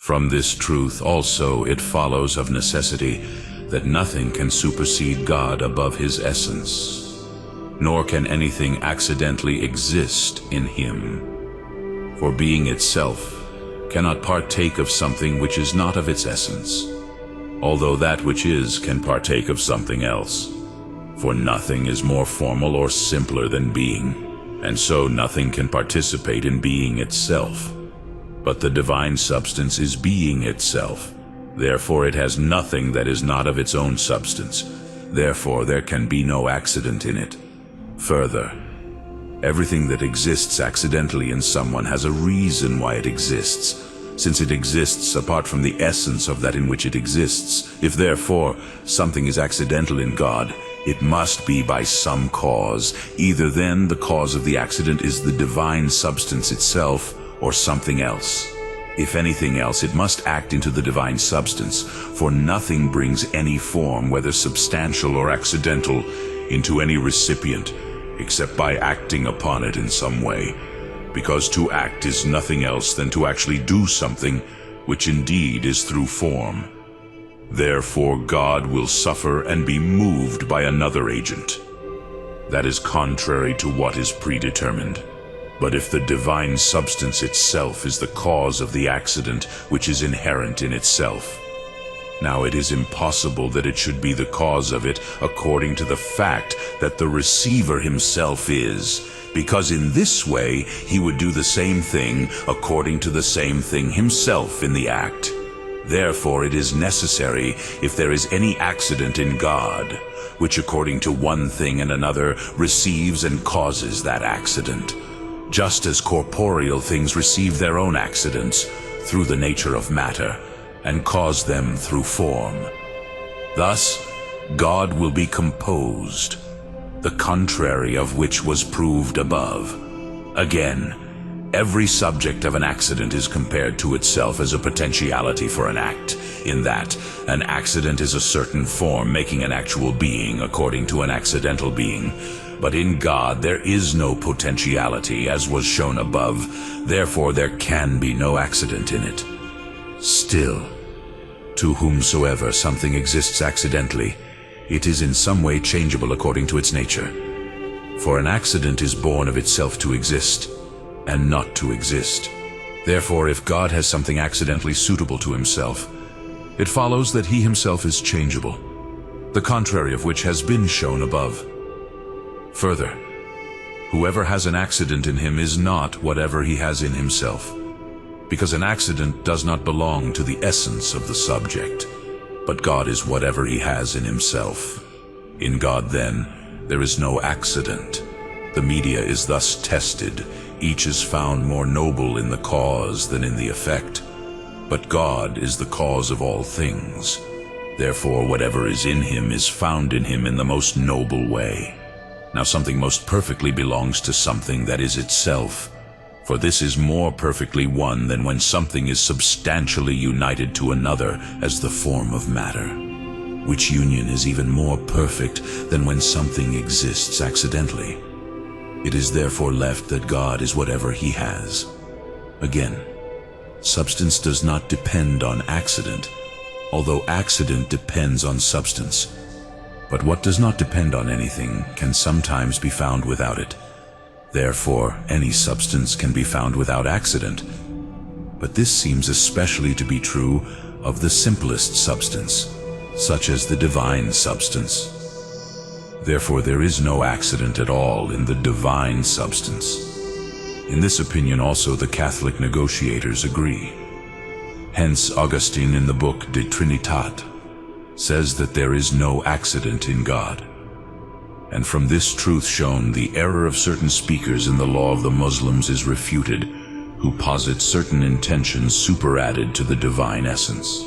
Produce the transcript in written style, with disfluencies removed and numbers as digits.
From this truth also it follows of necessity that nothing can supersede God above his essence, nor can anything accidentally exist in him. For being itself cannot partake of something which is not of its essence, although that which is can partake of something else. For nothing is more formal or simpler than being, and so nothing can participate in being itself. But the divine substance is being itself. Therefore it has nothing that is not of its own substance. Therefore there can be no accident in it. Further, everything that exists accidentally in someone has a reason why it exists, since it exists apart from the essence of that in which it exists. If therefore something is accidental in God, it must be by some cause. Either then the cause of the accident is the divine substance itself, or something else. If anything else, it must act into the divine substance, for nothing brings any form, whether substantial or accidental, into any recipient, except by acting upon it in some way, because to act is nothing else than to actually do something, which indeed is through form. Therefore God will suffer and be moved by another agent. That is contrary to what is predetermined. But if the divine substance itself is the cause of the accident which is inherent in itself, now it is impossible that it should be the cause of it according to the fact that the receiver himself is, because in this way he would do the same thing according to the same thing himself in the act. Therefore it is necessary, if there is any accident in God, which according to one thing and another receives and causes that accident, just as corporeal things receive their own accidents through the nature of matter, and cause them through form. Thus, God will be composed, the contrary of which was proved above. Again, every subject of an accident is compared to itself as a potentiality for an act, in that an accident is a certain form making an actual being according to an accidental being. But in God there is no potentiality, as was shown above. Therefore there can be no accident in it. Still, to whomsoever something exists accidentally, it is in some way changeable according to its nature. For an accident is born of itself to exist, and not to exist. Therefore, if God has something accidentally suitable to himself, it follows that he himself is changeable, the contrary of which has been shown above. Further, whoever has an accident in him is not whatever he has in himself, because an accident does not belong to the essence of the subject, but God is whatever he has in himself. In God, then, there is no accident. The media is thus tested. Each is found more noble in the cause than in the effect. But God is the cause of all things. Therefore, whatever is in him is found in him in the most noble way. Now something most perfectly belongs to something that is itself, for this is more perfectly one than when something is substantially united to another as the form of matter, which union is even more perfect than when something exists accidentally. It is therefore left that God is whatever he has. Again, substance does not depend on accident, although accident depends on substance. But what does not depend on anything can sometimes be found without it. Therefore, any substance can be found without accident. But this seems especially to be true of the simplest substance, such as the divine substance. Therefore, there is no accident at all in the divine substance. In this opinion also the Catholic negotiators agree. Hence Augustine in the book De Trinitate says that there is no accident in God. And from this truth shown, the error of certain speakers in the law of the Muslims is refuted, who posit certain intentions superadded to the divine essence.